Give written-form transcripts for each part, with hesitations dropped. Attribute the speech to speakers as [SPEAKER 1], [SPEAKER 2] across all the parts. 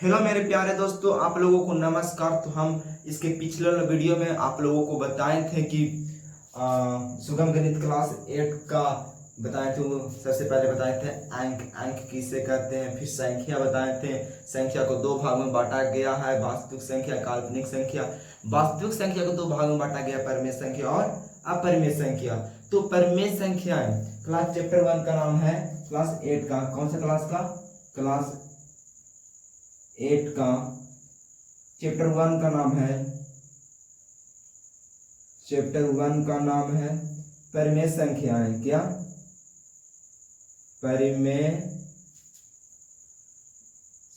[SPEAKER 1] Hello मेरे प्यारे दोस्तों, आप लोगों को नमस्कार। तो हम इसके पिछले वीडियो में आप लोगों को बताए थे कि सुगम गणित क्लास 8 का बताए थे। वो सबसे पहले बताए थे अंक अंक किसे कहते हैं, फिर संख्या बताए थे। संख्या को दो भाग में बांटा गया है, वास्तविक संख्या, काल्पनिक संख्या। वास्तविक संख्या को दो भाग में बांटा गया, परिमेय संख्या और अपरिमेय संख्या। तो परिमेय संख्याएं क्लास चैप्टर 1 का नाम है, क्लास 8 का। कौन सा क्लास का? क्लास 8 का चैप्टर 1 का नाम है, चैप्टर 1 का नाम है परिमेय संख्याएं। क्या? परिमेय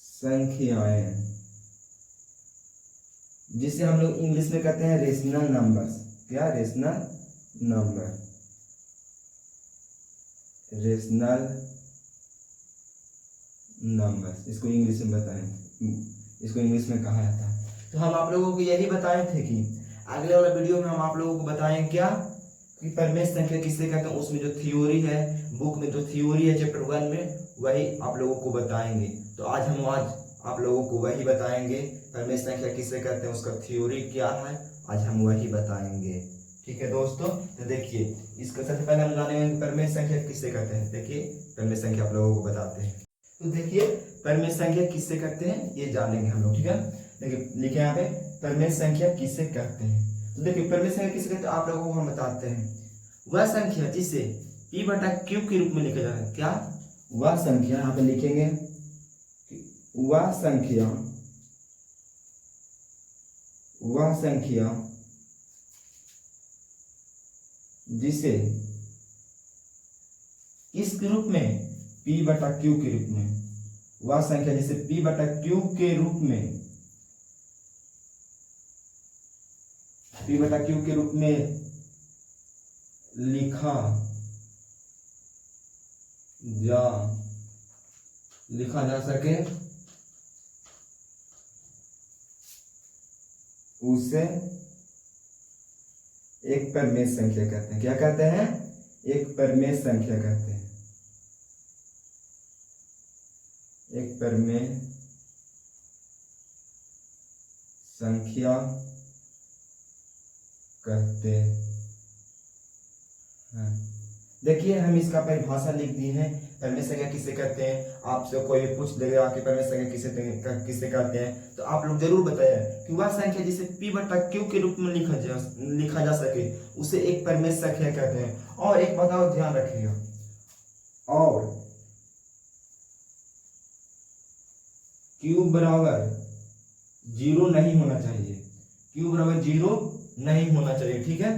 [SPEAKER 1] संख्याएं, जिसे हम लोग इंग्लिश में कहते हैं रेशनल नंबर्स। क्या? रेशनल नंबर, रेशनल नंबर्स, इसको इंग्लिश में बताएं, इसको इंग्लिश में कहा जाता है। तो हम आप लोगों को यही बताए थे कि अगले वाला वीडियो में हम आप लोगों को बताएं क्या कि परिमेय संख्या किसे कहते हैं। उसमें जो थ्योरी है, बुक में जो थ्योरी है चैप्टर 1 में, वही आप लोगों को बताएंगे। तो आज आप लोगों को वही बताएंगे, परिमेय संख्या किसे कहते हैं, उसका थ्योरी क्या है, आज हम वही बताएंगे। ठीक है दोस्तों, तो देखिए इसका सबसे पहले हम जानेंगे परिमेय संख्या किसे कहते हैं। देखिए परिमेय संख्या आप लोगों को बताते हैं। तो देखिए परिमेय संख्या किससे कहते हैं ये जानेंगे हम लोग। ठीक है, देखिए लिखे यहाँ पे परिमेय संख्या किससे कहते हैं। तो देखिए परिमेय संख्या किससे कहते हैं आप लोगों को हम बताते हैं। वह संख्या जिसे p बटा q के रूप में लिखा जाता है। क्या? वह संख्या, यहाँ पे लिखेंगे वह संख्या, वह संख्या जिसे इस रूप में p बटा q के रूप में, वह संख्या जिसे p बटा q के रूप में, p बटा q के रूप में लिखा जा सके, उसे एक परिमेय संख्या कहते हैं। क्या कहते हैं? एक परिमेय संख्या कहते हैं, एक परिमेय संख्या कहते हैं। देखिए हम इसका परिभाषा लिख दिए हैं, परिमेय संख्या किसे कहते हैं। आपसे कोई पूछ देगा कि परिमेय संख्या किसे कहते हैं, तो आप लोग जरूर बताइए कि वह संख्या जिसे p बटा q के रूप में लिखा जा सके, उसे एक परिमेय संख्या कहते हैं। और एक बात और ध्यान रखिएगा, और q बराबर 0 नहीं होना चाहिए, q बराबर 0 नहीं होना चाहिए। ठीक है,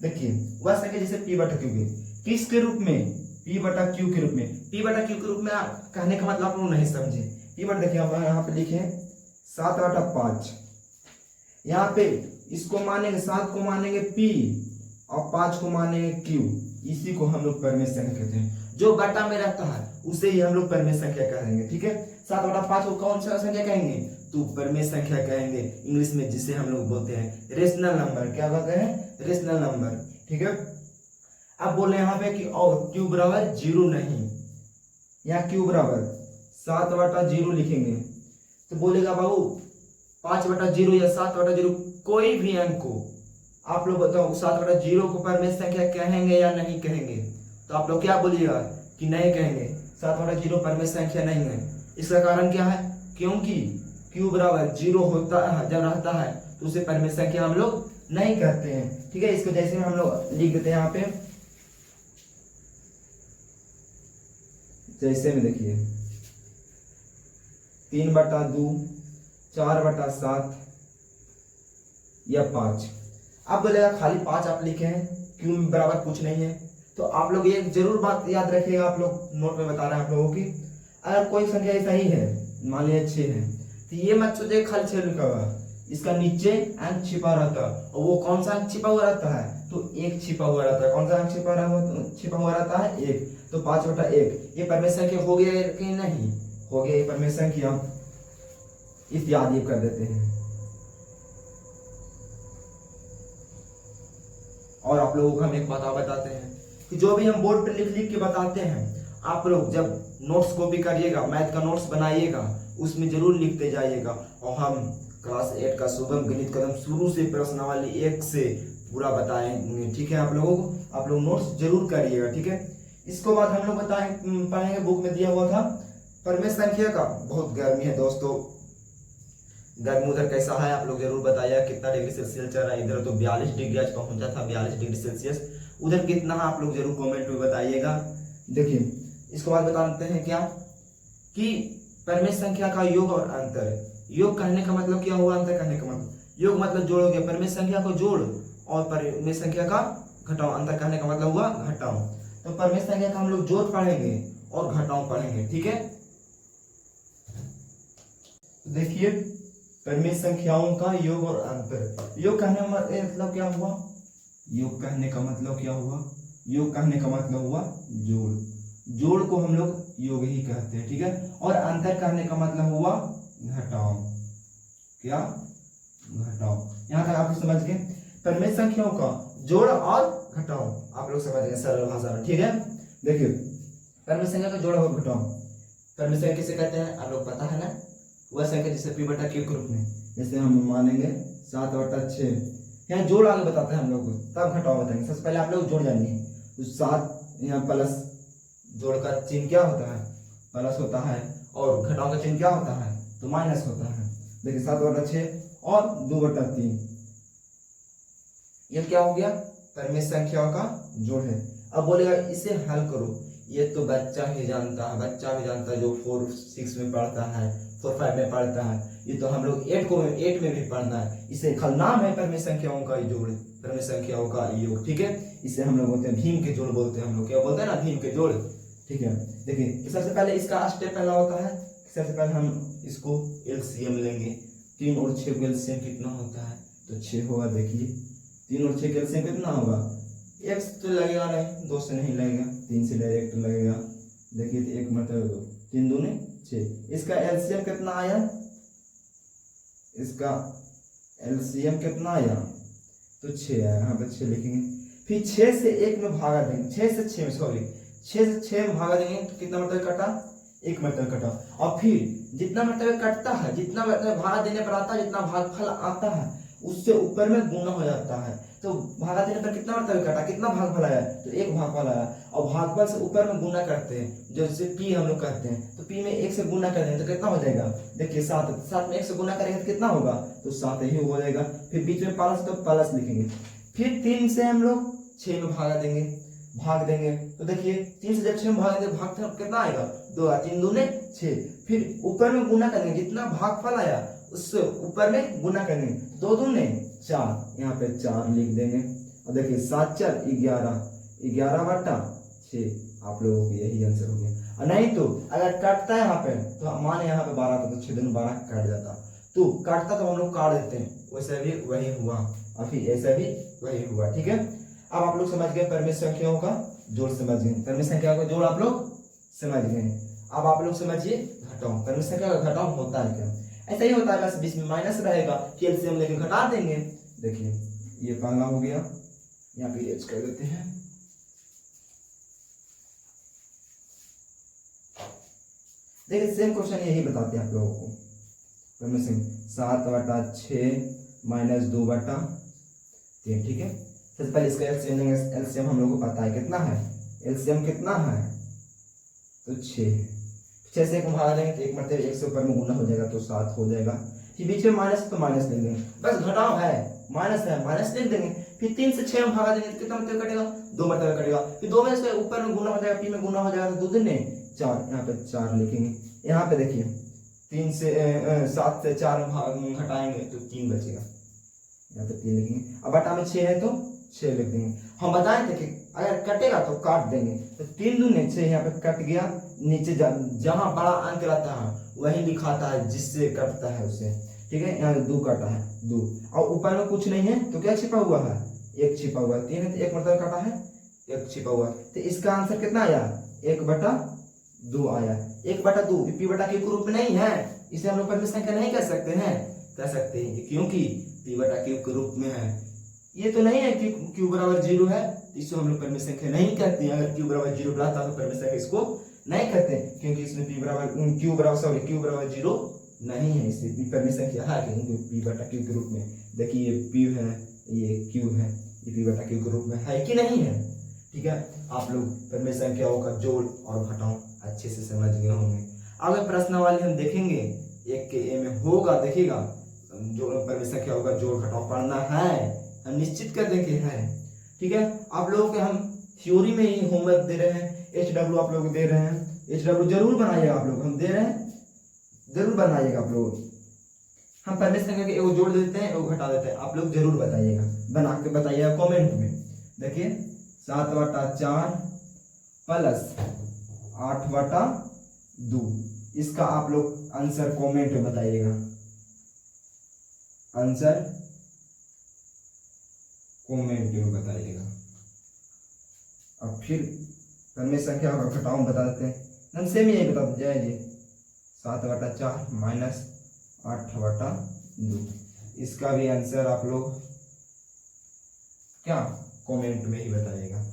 [SPEAKER 1] देखिए वह संख्या जिसे p बटा q के, किसके रूप में? p बटा q के रूप में। p बटा q के रूप में कहने का मतलब आप लोग नहीं समझे। p बटा, देखिए हम यहाँ पे लिखे 7/5, यहाँ पे इसको मानेंगे, 7 को मानेंगे p और 5 को मानेंगे q। इसी को हम लोग परिमेय संख्या कहते हैं। जो बटा में रहता है उसे ही हम लोग परिमेय संख्या कहेंगे। ठीक है, 7/5 को कौन सा संख्या कहेंगे? तो परिमेय संख्या कहेंगे इंग्लिश में, जिसे हम लोग बोलते हैं रेशनल नंबर। क्या बोलते हैं? Rational number. ठीक है, अब बोले यहाँ पे कि और q बराबर 0 नहीं, यहाँ q बराबर 7/0 लिखेंगे। तो बोलेगा बाबू 5/0 या 7/0 कोई भी अंक को आप लोग बताओ 7/0 को परिमेय संख्या कहेंगे या नहीं कहेंगे? तो आप लोग क्या बोलिएगा कि नहीं कहेंगे, 7/0 परिमेय संख्या नहीं है। इसका कारण क्या है? क्योंकि q बराबर 0 होता है, जब रहता है तो उसे परिमेय संख्या हम लोग नहीं कहते हैं। ठीक है, इसको जैसे हम लोग लिख देते हैं यहाँ पे, जैसे में देखिए 3/2, 4/7 या 5। अब बोलेगा खाली 5 आप लिखे हैं, क्यों बराबर कुछ नहीं है। तो आप लोग ये जरूर बात याद रखिएगा, आप लोग नोट में बता रहे हैं आप लोगों की। अगर कोई संख्या ऐसा ही है, मान लीजिए 6 है, तो ये मत सोचिए खाली 6 लिखा हुआ, इसका नीचे अंक छिपा रहता है। और वो कौन सा अंक छिपा हुआ रहता है? तो 1 छिपा हुआ रहता है। कौन सा अंक छिपा हुआ रहता है? 1। तो 5/1 ये परिमेय संख्या हो गया कि नहीं हो गया? ये परिमेय संख्या इत्यादि कर देते हैं। और आप लोगों को हम एक बात बताते हैं कि जो भी हम बोर्ड पे लिख लिख के बताते हैं, आप लोग जब नोट्स कॉपी करिएगा, मैथ का नोट्स बनाइएगा, उसमें जरूर लिखते जाइएगा। और हम क्लास 8 का शुभम गणित कदम शुरू से प्रश्नावली 1 से पूरा बताएंगे, ठीक है। आप लोगों को आप लोग नोट्स जरूर करिएगा, ठीक है। इसके बाद हम लोग पढ़ेंगे, बुक में दिया हुआ था परमेय संख्या का। बहुत गर्मी है दोस्तों, गर्मी उधर कैसा है आप लोग जरूर बताइए, कितना डिग्री सेल्सियस चल रहा है। इधर तो 42 डिग्री आज पहुंचा था, 42 डिग्री सेल्सियस। उधर कितना है आप लोग जरूर कमेंट में बताइएगा। देखिए इसके बाद बताते हैं क्या कि परमेय संख्या का योग और अंतर। योग कहने का मतलब क्या हुआ, अंतर कहने का मतलब, योग मतलब जोड़ हो गया, परमेय संख्या को जोड़ और परमेय संख्या का घटाओ। अंतर कहने का मतलब हुआ घटाओ। तो परमेय संख्या का हम लोग जोड़ पढ़ेंगे और घटाओ पढ़ेंगे, ठीक है। देखिए परमेय संख्याओं का योग और अंतर। योग कहने का मतलब क्या हुआ, योग कहने का मतलब क्या हुआ, योग कहने का मतलब हुआ जोड़। जोड़ को हम लोग योग ही कहते हैं, ठीक है। और अंतर कहने का मतलब हुआ घटाओ। क्या, घटाओ। यहाँ तक आप समझ गए। परमेय संख्याओं का जोड़ और घटाओ आप लोग समझ गए सरल भाषा में, ठीक है। देखिए परमेय संख्या का जोड़ और घटाओ, परमेय संख्या किसे कहते हैं आप लोग पता है ना, वह संख्या जिसे p बटा q के रूप में, जैसे हम मानेंगे 7/6। यहाँ जोड़ आगे बताते हैं हम लोग को, तब घटाओ बताएंगे। सबसे पहले आप लोग जोड़ जानिए, तो 7 यहाँ प्लस, जोड़ का चिन्ह क्या होता है, प्लस होता है, और घटाओ का चिन्ह क्या होता है, तो माइनस होता है। देखिए 7/6 और 2/3, ये क्या हो गया, परमेय संख्याओं का जोड़ है। अब बोलेगा इसे हल करो, ये तो बच्चा ही जानता है, बच्चा भी जानता है जो 4-6 में पढ़ता है, 4-5 में पढ़ता है। ये तो हम लोग 8 में भी पढ़ना है। इसे खल नाम है परमेय संख्याओं का जोड़, परमेय संख्याओं का योग, ठीक है। इसे हम लोग बोलते हैं भीम के जोड़ बोलते हैं, हम लोग क्या बोलते हैं ना, भीम के जोड़, ठीक है। देखिए सबसे पहले इसका स्टेप पहला होता है, सबसे पहले हम इसको एलसीएम लेंगे। 3 और 6 का एलसीएम कितना होता है, तो 6 होगा। देखिए 3 और 6 का एलसीएम कितना होगा, 1 तो लगेगा नहीं, 2 से नहीं लगेगा, 3 से डायरेक्ट लगेगा। देखिए तो 1 मतलब 2, 3 दूने 6। इसका एलसीएम कितना आया, इसका एलसीएम कितना आया, तो 6 आया। यहाँ पे 6 लिखेंगे, फिर 6 से 1 में भागा देंगे, 6 से 6 में, सॉरी 6 से 6 में भागा देंगे तो कितना मतलब कटा, 1 मतलब कटा। और फिर जितना मतलब कटता है, जितना मतलब भागा देने पर आता है, जितना भागफल आता है उससे ऊपर में गुना हो जाता है। तो भागा देने पर कितना मतलब कटा, कितना भागफल आया, तो 1 भागफल आया। और भागफल से ऊपर में गुना करते हैं, जैसे पी हम लोग कहते हैं, तो पी में 1 से गुना कर देंगे तो कितना हो जाएगा, देखिए 7 में 1 से गुना करेंगे तो कितना होगा, तो 7 ही हो जाएगा। फिर बीच में प्लस, तो प्लस लिखेंगे। फिर 3 से हम लोग 6 में भागा देंगे, भाग देंगे, तो देखिए 3 से जब 6 में भागेंगे भाग कितना आएगा, 2, 3 दूने 6। फिर ऊपर में गुना करेंगे, जितना भागफल आया उससे ऊपर में गुना करेंगे, 2 दूने 4, यहाँ पे 4 लिख देंगे। और देखिए 7 4 11, 11/6 आप लोगों को यही आंसर हो गया। और नहीं तो अगर काटता है यहाँ पे, तो माने यहाँ पे 12 था तो 6 दूने 12 काट जाता, तो काटता तो हम लोग काट देते हैं, वैसे भी वही हुआ, और फिर ऐसा भी वही हुआ, ठीक है। अब आप लोग समझ गए परमेय संख्याओं का जोड़, समझ गए परमेय संख्या का जोड़ आप लोग समझ गए। अब आप लोग समझिए घटाओ, परमेय संख्या का घटाओ होता है क्या, ऐसा ही होता है, बस बीच में माइनस रहेगा, एलसीएम लेके घटा देंगे। देखिए ये पहला हो गया, यहाँ पे एच कर देते हैं। देखिए सेम क्वेश्चन यही बताते हैं आप लोगों को, परमेय संख्या 7/6 माइनस 2/3, ठीक है। सबसे पहले इसका एलसीएम लेंगे, एलसीएम हम लोग को पता है कितना है, एलसीएम कितना है, तो 6। 6 से 1 भाग देंगे तो 1 मतलब 1 से ऊपर में गुना हो जाएगा, तो 7 हो जाएगा। फिर बीच में माइनस, तो माइनस लिख देंगे, बस घटाओ है, माइनस है, माइनस लिख देंगे। फिर 3 से 6 में भागा देंगे तो कितना मतलब कटेगा, 2 मतलब कटेगा। फिर 2 में से ऊपर में गुना हो जाएगा, पी में गुना हो जाएगा, तो 2 दूने 4, यहाँ पे 4 लिखेंगे। यहाँ पे देखिए 3 से 7 से 4 घटाएंगे तो 3 बचेगा, यहाँ पे 3 लिखेंगे। अब बटा में 6 है तो 6 लिख देंगे। हम बताए थे कि अगर कटेगा तो काट देंगे, तो 3 दूने 6 यहाँ पे कट गया, नीचे जहां बड़ा अंक रहता है वही लिखाता है जिससे कटता है उससे, ठीक है। यहाँ 2 कटा है, 2, और ऊपर में कुछ नहीं है तो क्या छिपा हुआ है, 1 छिपा हुआ है। 3 है तो 1 मतलब कटा है, 1 छिपा हुआ है, तो इसका आंसर कितना आया, 1/2 आया। 1/2 पी बटा क्यू के रूप में नहीं है, इसे हम लोग परमेय संख्या नहीं कह सकते हैं, कह सकते हैं क्योंकि पी बटा क्यू के रूप में है। ये तो नहीं है कि q बराबर 0 है, इसे हम लोग परमेय संख्या नहीं कहते हैं। अगर q बराबर 0 रहता तो परमेय संख्या इसको नहीं करते क्योंकि इसमें p बराबर q बराबर 0 नहीं है, इसलिए p परमेय संख्या है क्योंकि p बटा q के रूप में। देखिए ये p है, ये q है, ये p बटा q के रूप में है कि नहीं है। ठीक है, आप लोग परमेय संख्याओं का जोड़ और घटाव अच्छे से समझ गए होंगे। अगर प्रश्नावली हम देखेंगे एक के ए में होगा, देखिएगा जो परमेय संख्याओं का जोड़ घटाव पढ़ना है, हम निश्चित कर देंगे है। ठीक है, आप लोगों के हम थ्योरी में ही होमवर्क दे रहे हैं, HW आप लोग दे रहे हैं, HW जरूर बनाइएगा आप लोग, हम दे रहे हैं जरूर बनाइएगा आप लोग। हम परमेय संख्या के एगो जोड़ देते हैं एगो घटा देते हैं, आप लोग जरूर बताइएगा, बना के बताइएगा कमेंट में। देखिए 7/4 प्लस 8/2, इसका आप लोग आंसर कमेंट में बताइएगा, आंसर कमेंट में बताइएगा। अब फिर परमेय संख्या का घटाव बता देते हैं, हम सेम यही बता दीजिए 7/4 माइनस 8/2, इसका भी आंसर आप लोग क्या कमेंट में ही बताइएगा।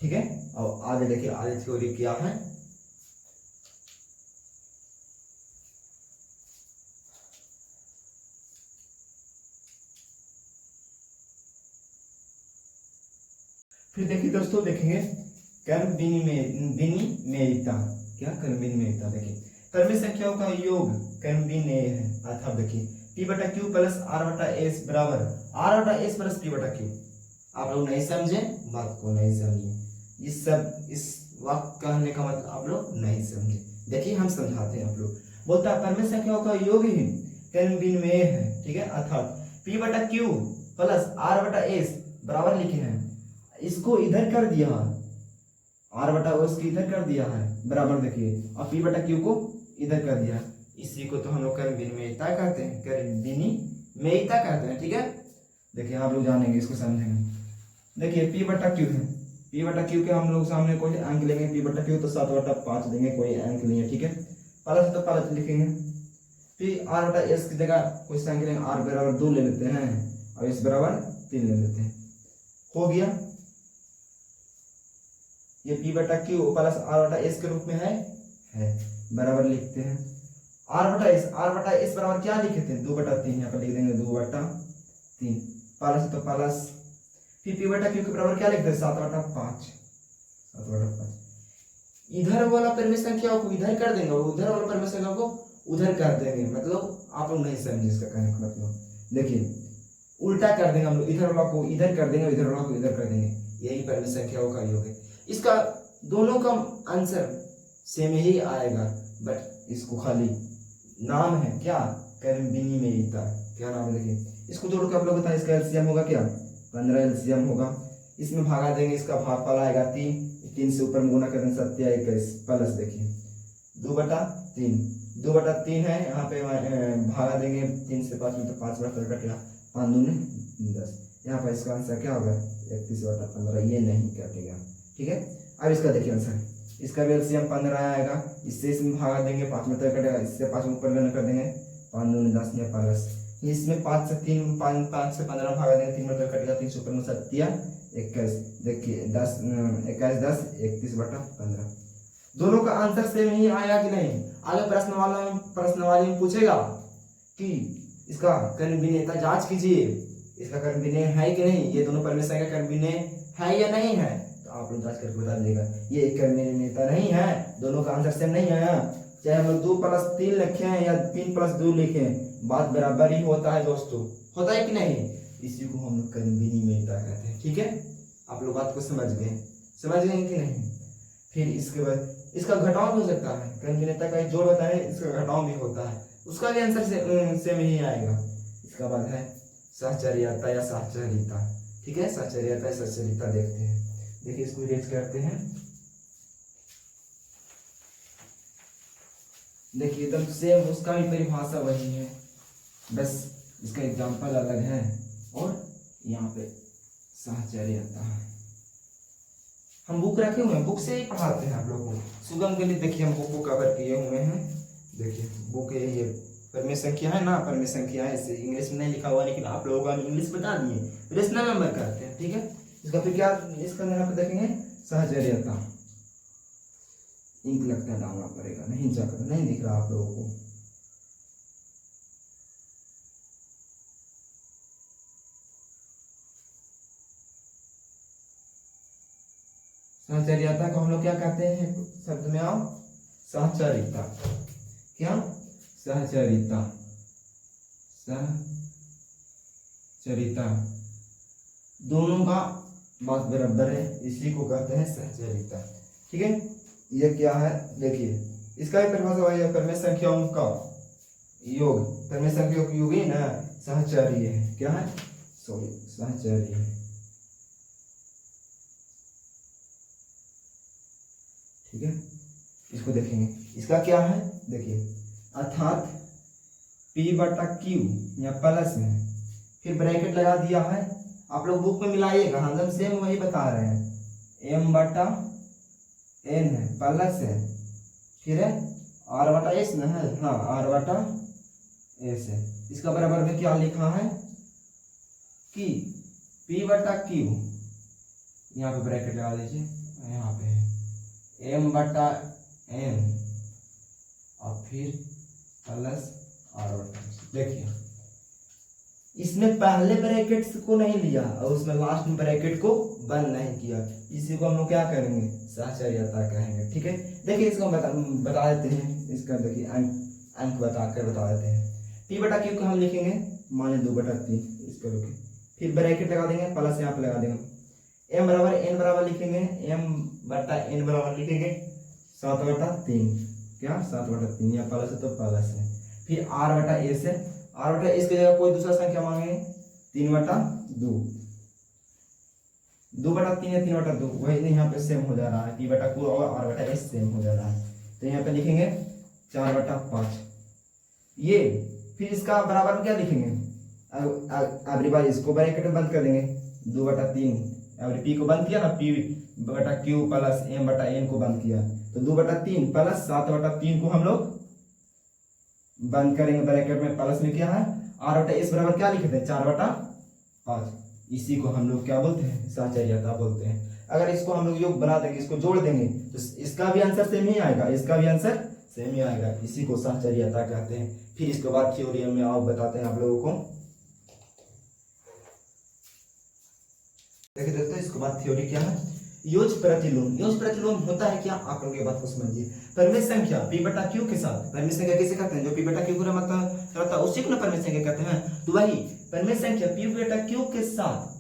[SPEAKER 1] ठीक है, और आगे देखिए आगे थ्योरी क्या है। फिर देखिए दोस्तों, देखेंगे कर्म विनिमेयता। क्या कर्म विनिमेयता? देखिए परमेय संख्याओं का योग कर्म विनिमेय है, अर्थात देखिए p बटा q प्लस r बटा s बराबर r बटा s प्लस p बटा q। आप लोग नहीं समझे, बात को नहीं समझे, इस वाक्य कहने का मतलब आप लोग नहीं समझे। देखिए हम समझाते हैं, आप लोग बोलता है परमेय संख्याओं का योग ही कर्म विनिमेय है। ठीक है, अर्थात p बटा q प्लस r बटा s बराबर लिखे हैं, इसको इधर कर दिया, r बटा s को इधर कर दिया है बराबर, देखिए और p बटा q को इधर कर दिया, इसी को तो हम लोग कर्म विनिमेयता कहते हैं, कर्म विनिमेयता कहते हैं। ठीक है, देखिए आप लोग जानेंगे, इसको समझेंगे। देखिए p बटा q है, p बटा q के हम लोग सामने कोई अंक लेंगे, p बटा q तो 7/5 देंगे, कोई अंक नहीं है। ठीक है, प्लस तो प्लस लिखेंगे, फिर r बटा s की जगह कोई संख्या लेंगे, r बराबर 2 ले लेते हैं और s बराबर 3 ले लेते हैं, हो गया। ये p बटा q प्लस r बटा s के रूप में है बराबर लिखते हैं, r बटा s बराबर क्या लिखे थे 2/3, यहाँ पर लिख देंगे 2/3, प्लस तो प्लस, फिर p बटा q के बराबर क्या लिखते हैं 7/5। इधर वाला परमेय संख्या को इधर कर देंगे, उधर वाला परमेय संख्या को उधर कर देंगे, मतलब आप लोग नहीं समझे इसका कहने का मतलब। देखिए उल्टा कर देंगे हम लोग, इधर वाला को इधर कर देंगे, इधर वाला को इधर कर देंगे, यही परमेय संख्याओं का योग है। इसका दोनों का आंसर सेम ही आएगा, बट इसको खाली नाम है क्या, कर्म विनिमेयता। क्या नाम है? देखिए इसको जोड़ के आप लोग बताएं, इसका एलसीएम होगा क्या 15 एलसीएम होगा, इसमें भागा देंगे, इसका भागफल आएगा 3 से ऊपर में गुना कर देंगे 7 या 21 प्लस, देखिए 2/3 है, यहाँ पे भागा देंगे 3 से 5 में, तो 5/3 कटेगा, 5 दूने 10, यहाँ पर इसका आंसर क्या होगा 31/15, ये नहीं कटेगा। ठीक है, अब इसका देखिए आंसर, इसका भी एलसीएम 15 आएगा, इससे इसमें भागा देंगे 5 में कटेगा, इससे 5 ऊपर गुना कर देंगे, 5 दूने 10 या प्लस, इसमें 5 से 15 भागा देंगे, 3 में कटेगा, 3 से ऊपर में 7 या 21, देखिए 10 21 10 31/15, दोनों का आंसर सेम ही आया कि नहीं। आगे प्रश्नवाली में पूछेगा कि इसका कर्म विनिमेयता जांच कीजिए, इसका कर्म विनिमेय है कि नहीं, ये दोनों परमेय संख्या कर्म विनिमेय है या नहीं है, तो आप लोग जांच करके बता दीजिएगा। ये कर्म विनिमेयता नहीं है, दोनों का आंसर सेम नहीं आया, चाहे हम लोग 2+3 लिखे हैं या 3+2 लिखे हैं, बात बराबर ही होता है दोस्तों, होता है कि नहीं, इसी को हम लोग कर्म विनिमेयता कहते हैं। ठीक है, आप लोग बात को समझ गए कि नहीं। फिर इसके बाद इसका घटाव भी हो सकता है, कर्म विनिमेयता का एक जोड़ होता है, इसका घटाव भी होता है, उसका भी आंसर सेम ही आएगा। इसका बाद है सहचर्यता या साहचर्यता। ठीक है, सहचर्यता या सहचर्यता देखते हैं, देखिए इसको इरेज करते हैं। देखिए एकदम सेम, उसका भी परिभाषा वही है, बस इसका एग्जांपल अलग है, और यहाँ पे सहचर्यता है। हम बुक रखे हुए हैं, बुक से ही पढ़ाते हैं आप लोगों को, सुगम के लिए देखिए हम बुक को कवर किए हुए हैं, देखिए बुक ये परमेय संख्या है ना, परमेय संख्या है, इसे इंग्लिश में नहीं लिखा हुआ, लेकिन आप लोगों को हम इंग्लिश बता दिए, रेशनल नंबर करते हैं। ठीक है, इसका फिर क्या, इसका यहाँ पे देखेंगे सहचर्यता, इंक लगता है डालना पड़ेगा, नहीं नहीं दिख रहा आप लोगों को। सहचर्यता को हम लोग क्या कहते हैं शब्द में आओ, सहचरिता। क्या? सहचरिता। सहचरिता दोनों का बात बराबर है, इसी को कहते हैं सहचरिता। ठीक है, ये क्या है देखिए, इसका भी परिभाषा है क्रमिक संख्याओं का योग। क्रमिक संख्याओं का योग ही ना सहचर्य है। क्या है? सॉरी, सहचर्य है। ठीक है, इसको देखेंगे, इसका क्या है देखिए, अर्थात P/Q यहाँ प्लस में, फिर ब्रैकेट लगा दिया है। आप लोग बुक में मिलाइएगा, हम सेम वही बता रहे हैं। M/N है, प्लस है, फिर है R/S ना है, हाँ R/S है। इसका बराबर में क्या लिखा है कि P/Q, यहाँ पे ब्रैकेट लगा दीजिए, यहाँ पे है M/N और फिर प्लस R/S। देखिए, इसमें पहले ब्रैकेट्स को नहीं लिया और उसमें लास्ट में ब्रैकेट को बंद नहीं किया, इसी को हम लोग क्या करेंगे, सहचर्यता कहेंगे। ठीक है, देखिए इसको बता देते हैं, इसका देखिए अंक बताकर बता देते हैं। P/Q को हम लिखेंगे माने 2/3, इसको लिखें, फिर ब्रैकेट लगा देंगे, प्लस यहाँ पे लगा देंगे। M/N बराबर लिखेंगे, M/N बराबर लिखेंगे 7/3। क्या? 7/3, या प्लस है तो प्लस है। फिर R/S है, R/S की जगह कोई दूसरा संख्या मांगेंगे, 3/2, 2/3 या 3/2, वही यहाँ पे सेम हो जा रहा है। P/Q और R/S सेम हो जा रहा है, तो यहाँ पे लिखेंगे 4/5। ये फिर इसका बराबर में क्या लिखेंगे, अगली बार इसको ब्रैकेट में बंद कर देंगे, 2/3। अगर P को बंद किया ना, P/Q प्लस M/N को बंद किया, तो 2/3 प्लस 7/3 को हम लोग बंद करेंगे ब्रैकेट में, प्लस में क्या है R/S बराबर क्या लिखे थे, 4/5। इसी को हम लोग क्या बोलते हैं, सहचर्यता बोलते हैं। अगर इसको हम लोग योग बना देंगे, इसको जोड़ देंगे, तो इसका भी आंसर सेम ही आएगा, इसका भी आंसर सेम ही आएगा, इसी को सहचर्यता कहते हैं। फिर इसके बाद थ्योरम में आओ बताते हैं आप लोगों को। देखिए दोस्तों, इसके बाद थ्योरी क्या है, योज प्रतिलोम। योज प्रतिलोम होता है क्या, आप लोग ये बात को समझिए। परिमेय संख्या P/Q के साथ, परिमेय संख्या किसे कहते हैं, जो P/Q का मतलब रहता है उसी को ना परिमेय संख्या कहते हैं। तो वही परिमेय संख्या P/Q के साथ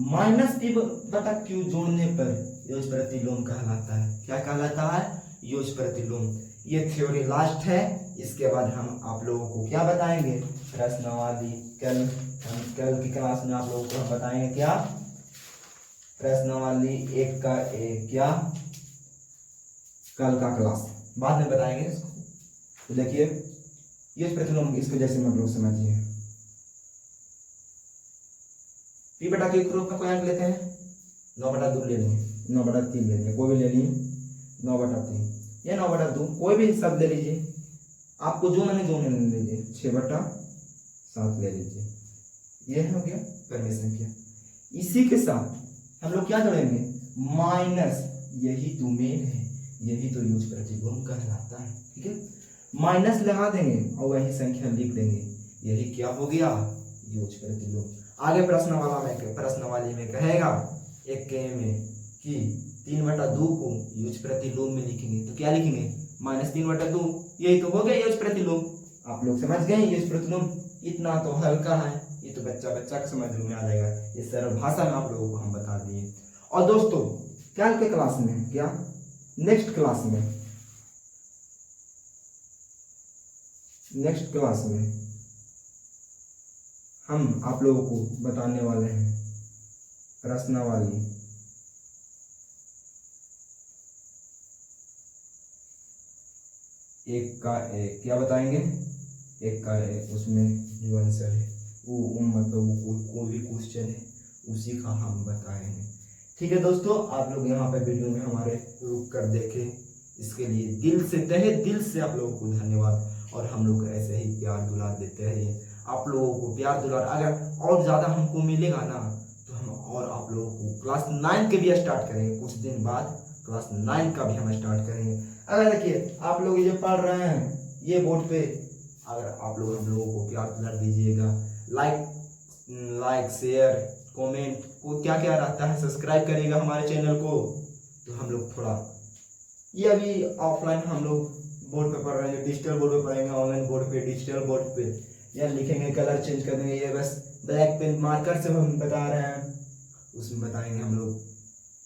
[SPEAKER 1] माइनस P/Q जोड़ने पर योज प्रतिलोम कहलाता है। क्या कहलाता है, योज प्रतिलोम। ये थ्योरी लास्ट है, इसके बाद हम आप लोगों को क्या बताएंगे, प्रश्नावली। कल की क्लास में आप लोगों को हम बताएंगे क्या, प्रश्नावली 1 का 1। क्या? कल का क्लास बाद में बताएंगे इसको। तो देखिए, ये प्रतिलोम, इसको जैसे हम लोग समझिए, P/Q के रूप में कोई अंक लेते हैं, 9/2 ले लेंगे, 9/3 ले लेंगे, कोई भी ले लिए 9/3 या 9/2, कोई भी शब्द ले लीजिए, आपको जो मैंने जो नहीं लीजिए, 6/7 ले लीजिए। ये हो गया परिमेय संख्या। इसी के साथ हम लोग क्या जोड़ेंगे, माइनस, यही तो मेन है, यही तो योज प्रतिलोम कहलाता है। ठीक है, माइनस लगा देंगे और वही संख्या लिख देंगे, यही क्या हो गया, योज प्रतिलोम। आगे प्रश्नावली में कहेगा 1 में कि 3/2 को योज प्रतिलोम में लिखेंगे, तो क्या लिखेंगे, -3/2, यही तो हो गया योज प्रतिलोम। आप लोग समझ गए योज प्रतिलोम, इतना तो हल्का है, ये तो बच्चा को समझ में आ जाएगा, ये सरल भाषा में आप लोगों को हम बता दिए। और दोस्तों, कल के क्लास में, क्या नेक्स्ट क्लास में हम आप लोगों को बताने वाले हैं प्रश्नावली। एक का एक क्या बताएंगे, 1 का 1, उसमें जो आंसर है वो मतलब कोई भी क्वेश्चन है उसी का हम बताएंगे। ठीक है दोस्तों, आप लोग यहाँ पे वीडियो में हमारे रुक कर देखें, इसके लिए दिल से, तहे दिल से आप लोगों को धन्यवाद। और हम लोग ऐसे ही प्यार दुलार देते रहिए। आप लोगों को प्यार दुलार अगर और ज़्यादा हमको मिलेगा ना, तो हम और आप लोगों को क्लास 9 के भी स्टार्ट करेंगे, कुछ दिन बाद क्लास 9 का भी हम स्टार्ट करेंगे। अगर देखिए आप लोग ये पढ़ रहे हैं ये बोर्ड पे, अगर आप लोग हम लोगों को प्यार दुलार दीजिएगा, लाइक शेयर कमेंट को क्या क्या रहता है, सब्सक्राइब करिएगा हमारे चैनल को, तो हम लोग थोड़ा ये अभी ऑफलाइन हम लोग बोर्ड पे पढ़ रहे हैं, डिजिटल बोर्ड पे पढ़ेंगे, ऑनलाइन बोर्ड पे, डिजिटल बोर्ड पे या लिखेंगे, कलर चेंज कर देंगे, ये बस ब्लैक पेन मार्कर से हम बता रहे हैं, उसमें बताएंगे हम लोग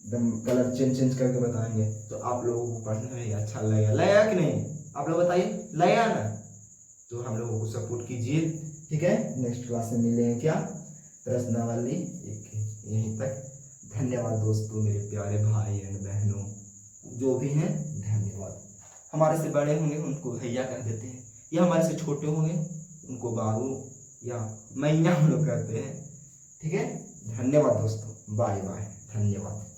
[SPEAKER 1] एकदम कलर चेंज करके बताएंगे, तो आप लोगों को पढ़ने में अच्छा लगेगा कि नहीं, आप लोग बताइए लगेगा ना, तो हम लोगों को सपोर्ट कीजिए, ठीक है। नेक्स्ट क्लास में मिलेंगे क्या, प्रश्नावली यहीं तक। धन्यवाद दोस्तों, मेरे प्यारे भाई एंड बहनों जो भी हैं, धन्यवाद। हमारे से बड़े होंगे उनको भैया कह देते हैं, या हमारे से छोटे होंगे उनको बाबू या मैया हम लोग कहते हैं, ठीक है। धन्यवाद दोस्तों, बाय बाय, धन्यवाद।